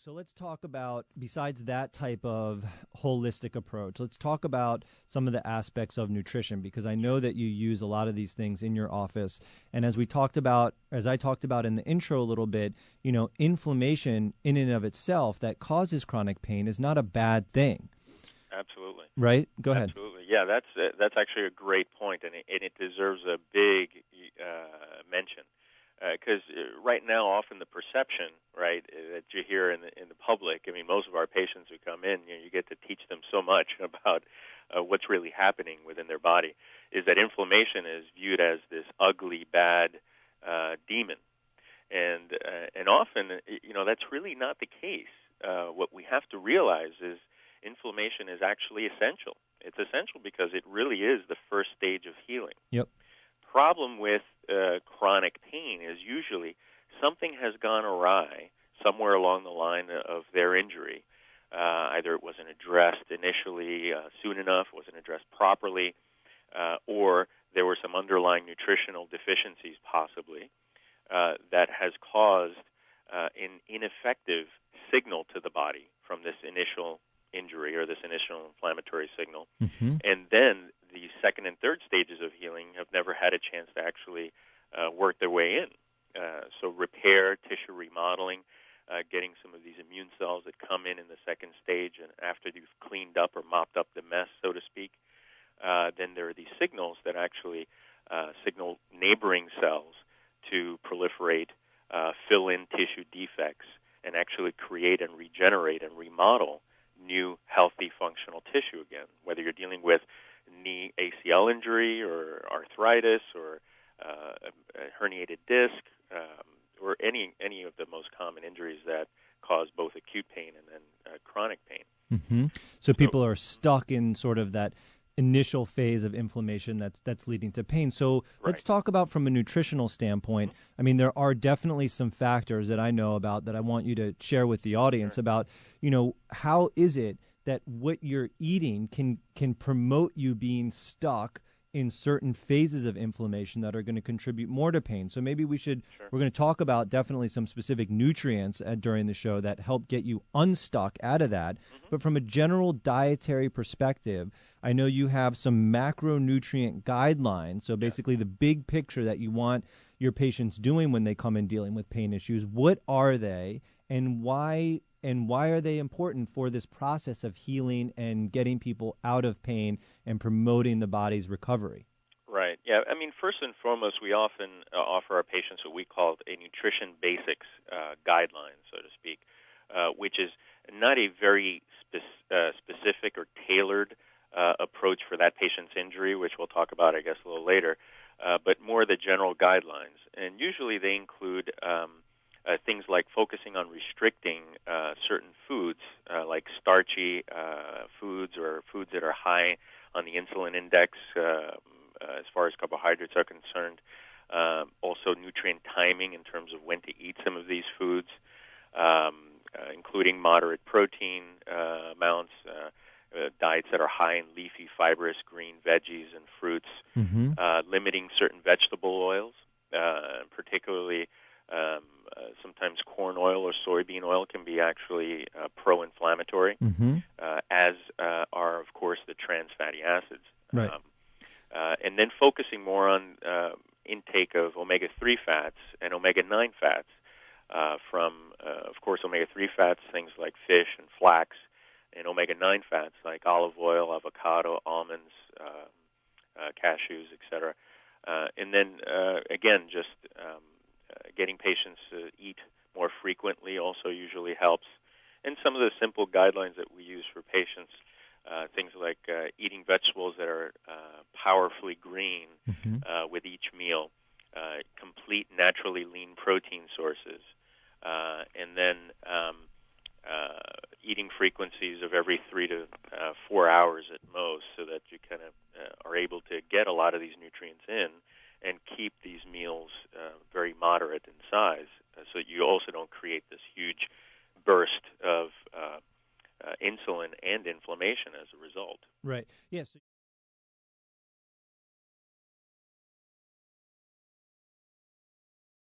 So let's talk about, besides that type of holistic approach, let's talk about some of the aspects of nutrition, because I know that you use a lot of these things in your office. And as I talked about in the intro a little bit, inflammation in and of itself that causes chronic pain is not a bad thing. Absolutely. Right? Go ahead. Absolutely. Yeah, that's actually a great point, and it deserves a big mention. Because right now, often the perception, right, that you hear in the public. I mean, most of our patients who come in, you get to teach them so much about what's really happening within their body. Is that inflammation is viewed as this ugly, bad demon, and often, that's really not the case. What we have to realize is inflammation is actually essential. It's essential because it really is the first stage of healing. Yep. Problem with chronic pain is usually something has gone awry somewhere along the line of their injury. Either it wasn't addressed initially soon enough, wasn't addressed properly, or there were some underlying nutritional deficiencies possibly that has caused an ineffective signal to the body from this initial injury or this initial inflammatory signal. Mm-hmm. And then the second and third stages of healing have never had a chance to actually work their way in. So repair, tissue remodeling, getting some of these immune cells that come in the second stage, and after you've cleaned up or mopped up the mess, so to speak, then there are these signals that actually signal neighboring cells to proliferate, fill in tissue defects, and actually create and regenerate and remodel new, healthy, functional tissue again, whether you're dealing with knee ACL injury or arthritis or a herniated disc or any of the most common injuries that cause both acute pain and then chronic pain. Mm-hmm. So people are stuck in sort of that initial phase of inflammation that's leading to pain. So let's talk about from a nutritional standpoint. Mm-hmm. I mean, there are definitely some factors that I know about that I want you to share with the audience about, how is it that what you're eating can promote you being stuck in certain phases of inflammation that are going to contribute more to pain. So maybe we're going to talk about definitely some specific nutrients during the show that help get you unstuck out of that. Mm-hmm. But from a general dietary perspective, I know you have some macronutrient guidelines. So basically the big picture that you want your patients doing when they come in dealing with pain issues. What are they, and why are they important for this process of healing and getting people out of pain and promoting the body's recovery? Right. Yeah. I mean, first and foremost, we often offer our patients what we call a nutrition basics guideline, so to speak, which is not a very specific or tailored approach for that patient's injury, which we'll talk about, I guess, a little later, but more the general guidelines. And usually they include things like focusing on restricting certain foods, like starchy foods or foods that are high on the insulin index as far as carbohydrates are concerned. Also nutrient timing in terms of when to eat some of these foods, including moderate protein amounts, diets that are high in leafy, fibrous, green veggies and fruits, mm-hmm. Limiting certain vegetable oils, particularly sometimes corn oil or soybean oil can be actually pro-inflammatory, mm-hmm. As are, of course, the trans fatty acids. Right. And then focusing more on intake of omega-3 fats and omega-9 fats from, of course, omega-3 fats, things like fish and flax, and omega-9 fats like olive oil, avocado, almonds, cashews, etc. And then, again, just getting patients to eat more frequently also usually helps. And some of the simple guidelines that we use for patients, things like eating vegetables that are powerfully green, mm-hmm. With each meal, complete naturally lean protein sources, and then eating frequencies of every 3 to 4 hours at most, so that you kind of are able to get a lot of these nutrients in and keep these meals very moderate in size, so that you also don't create this huge burst of insulin and inflammation as a result. Right. Yes.